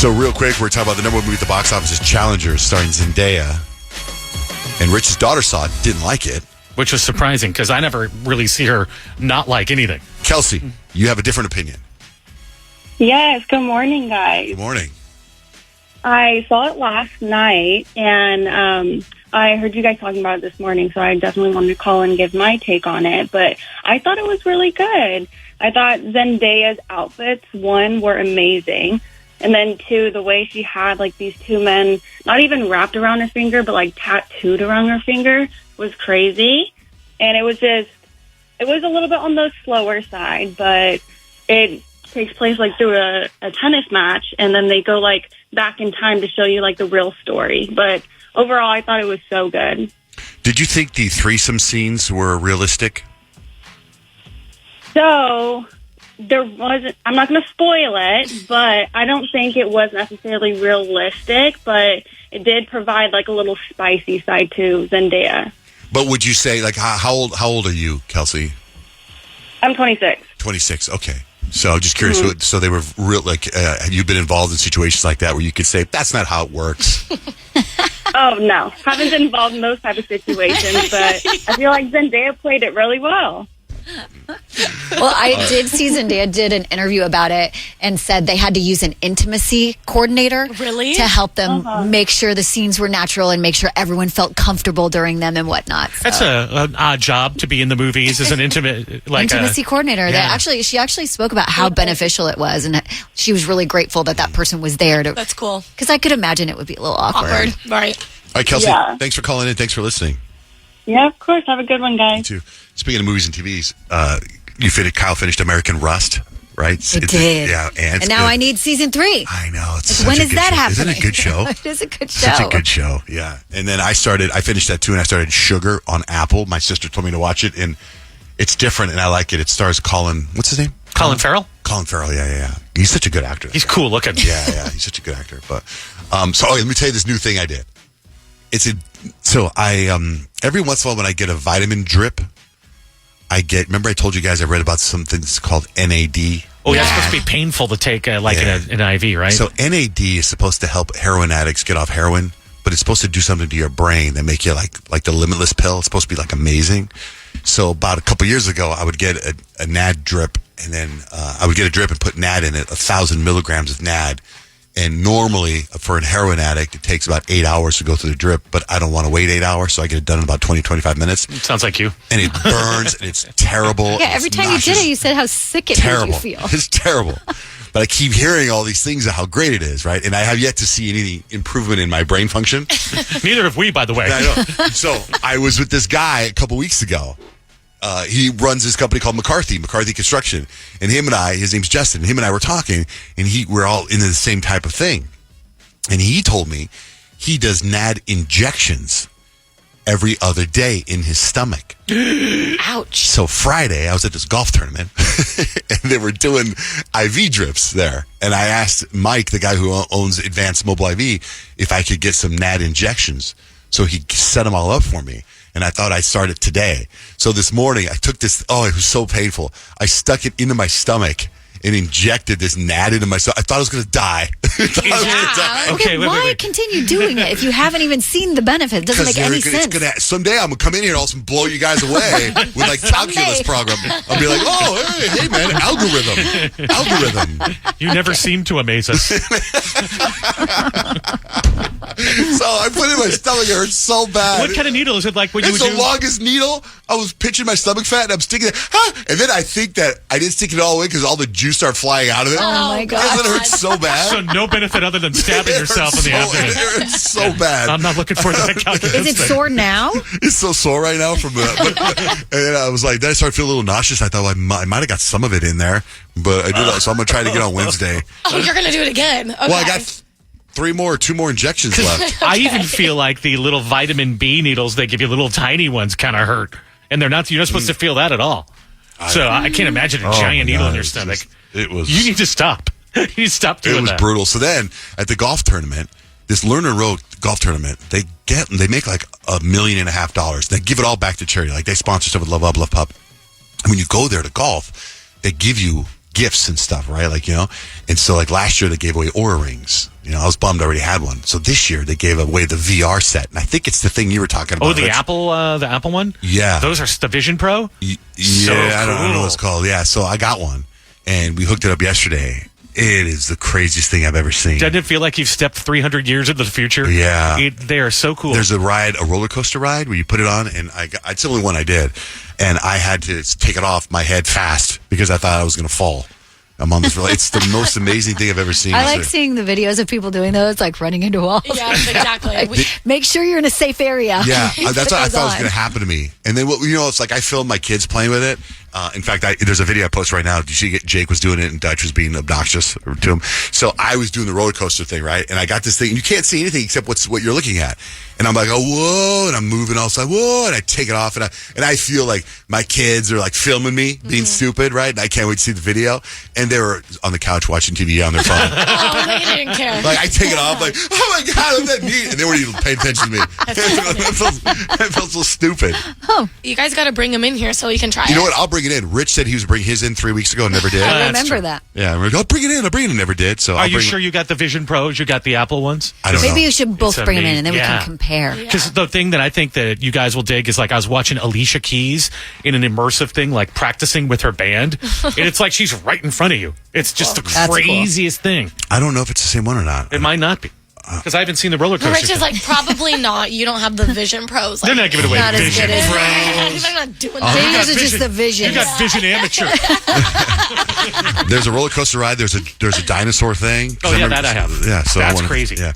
So real quick, we're talking about the number one movie at the box office is Challengers, starring Zendaya. And Rich's daughter saw it, didn't like it. Which was surprising because I never really see her not like anything. Kelsey, you have a different opinion. Yes, good morning, guys. Good morning. I saw it last night, and I heard you guys talking about it this morning, so I definitely wanted to call and give my take on it. But I thought it was really good. I thought Zendaya's outfits, one, were amazing. And then, two, the way she had, like, these two men, not even wrapped around her finger, but, like, tattooed around her finger was crazy. And it was a little bit on the slower side, but it takes place, like, through a tennis match, and then they go, like, back in time to show you, like, the real story. But overall, I thought it was so good. Did you think the threesome scenes were realistic? So... I'm not going to spoil it, but I don't think it was necessarily realistic, but it did provide like a little spicy side to Zendaya. But would you say, like, how old are you, Kelsey? I'm 26. 26, okay. So just curious, so they were real, like, have you been involved in situations like that where you could say, that's not how it works? Oh, no. Haven't been involved in those type of situations, but I feel like Zendaya played it really well. Well, I did see Zendaya did an interview about it and said they had to use an intimacy coordinator really to help them make sure the scenes were natural and make sure everyone felt comfortable during them and whatnot. So. That's an odd job to be in the movies as an intimacy coordinator. Yeah. She actually spoke about how beneficial it was, and she was really grateful that person was there. That's cool. Because I could imagine it would be a little awkward. Right. All right, Kelsey, thanks for calling in. Thanks for listening. Yeah, of course. Have a good one, guys. You too. Speaking of movies and TVs, Kyle finished American Rust, right? It did. Yeah, and now I need season 3. I know. When is that happening? Isn't it a good show? It is a good show. Such a good show, yeah. And then I finished that too, and I started Sugar on Apple. My sister told me to watch it, and it's different, and I like it. It stars what's his name? Colin Farrell? Colin Farrell, yeah. He's such a good actor. He's cool looking. Yeah, he's such a good actor. But let me tell you this new thing I did. Every once in a while when I get a vitamin drip, remember I told you guys I read about something that's called NAD? Oh, yeah, it's supposed to be painful to take in an IV, right? So NAD is supposed to help heroin addicts get off heroin, but it's supposed to do something to your brain that make you like the Limitless pill. It's supposed to be like amazing. So about a couple years ago, I would get a NAD drip, and then I would get a drip and put NAD in it, 1,000 milligrams of NAD. And normally, for a heroin addict, it takes about 8 hours to go through the drip, but I don't want to wait 8 hours, so I get it done in about 20, 25 minutes. Sounds like you. And it burns, and it's terrible. Yeah, every time you did it, you said how sick it made you feel. It's terrible. But I keep hearing all these things of how great it is, right? And I have yet to see any improvement in my brain function. Neither have we, by the way. I know. So I was with this guy a couple weeks ago. He runs this company called McCarthy Construction. And his name's Justin, and him and I were talking, and we're all into the same type of thing. And he told me he does NAD injections every other day in his stomach. Ouch. So Friday, I was at this golf tournament, and they were doing IV drips there. And I asked Mike, the guy who owns Advanced Mobile IV, if I could get some NAD injections. So he set them all up for me. And I thought I'd start it today. So this morning, I took this. Oh, it was so painful. I stuck it into my stomach and injected this NAD into my stomach. I thought I was going to die. Okay, why continue doing it if you haven't even seen the benefit? It doesn't make any sense. Someday I'm going to come in here and also blow you guys away with like calculus program. I'll be like, oh, hey man, algorithm. You never seem to amaze us. So I put it in my stomach. It hurts so bad. What kind of needle is it like when you would do? It's the longest needle. I was pinching my stomach fat and I'm sticking it. And then I think that I didn't stick it all the way because all the juice started flying out of it. Oh my God. Because it hurts so bad. So no benefit other than stabbing yourself in the abdomen. It hurts so bad. I'm not looking forward to that calculus. Is it sore now? It's so sore right now from and then I was like, then I started feeling a little nauseous. I thought, well, I might have got some of it in there, but I did. So I'm going to try to get on Wednesday. Oh, you're going to do it again. Okay. Well, I got 2 more injections left. I even feel like the little vitamin B needles they give you, little tiny ones, kind of hurt, and you're not supposed to feel that at all. So I can't imagine a giant needle in your stomach. It was. You need to stop. You need to stop doing that. It was brutal. So then at the golf tournament, this Lerner Road golf tournament, they make like $1.5 million. They give it all back to charity. Like they sponsor stuff with Love Up, Love Pup. And when you go there to golf, they give you gifts and stuff, right? Like, and so like last year they gave away Oura rings. I was bummed I already had one. So this year they gave away the VR set. And I think it's the thing you were talking about. Oh, the Rich. Apple one? Yeah. Those are the Vision Pro? Yeah, So I don't know cool. what it's called. Yeah, so I got one and we hooked it up yesterday. It is the craziest thing I've ever seen. Doesn't it feel like you've stepped 300 years into the future? Yeah. They are so cool. There's a roller coaster ride where you put it on, and it's the only one I did, and I had to take it off my head fast because I thought I was going to fall. I'm on this. It's the most amazing thing I've ever seen. I like seeing the videos of people doing those, like running into walls. Yeah, exactly. Like, make sure you're in a safe area. Yeah, that's what I thought was on. going to happen to me. And then it's like I filmed my kids playing with it. In fact, there's a video I post right now. Did you see Jake was doing it and Dutch was being obnoxious to him? So I was doing the roller coaster thing, right? And I got this thing, and you can't see anything except what you're looking at. And I'm like, oh, whoa, and I'm moving all side, whoa, and I take it off, and I feel like my kids are like filming me being stupid, right? And I can't wait to see the video. And they were on the couch watching TV on their phone. Oh, they didn't care. Like I take it off, like, oh my god, I'm that neat, and they weren't even paying attention to me. I felt so stupid. You guys got to bring him in here so he can try it. You know what? I'll bring it in. Rich said he was bringing his in 3 weeks ago and never did. I That's remember true. that. Yeah, we're like, I'll bring it in. And never did. So Are you sure you got the Vision Pros? You got the Apple ones? I don't Maybe know. you should both It's bring them in, and then amazing. we Yeah. can compare. Because the thing that I think that you guys will dig is like I was watching Alicia Keys in an immersive thing, like practicing with her band, and it's like she's right in front of you. It's just the That's cool. craziest thing. I don't know if it's the same one or not. It might not be because I haven't seen the roller But coaster. Rich is like, probably not. You don't have the Vision Pros. They're not giving away Not as Vision good as- Pros. They're not doing You that. Maybe got those are just the vision. You got Vision Amateur. There's a roller coaster ride. There's a dinosaur thing. Oh, yeah, that I have. Yeah, so That's I wanna- crazy. Yeah,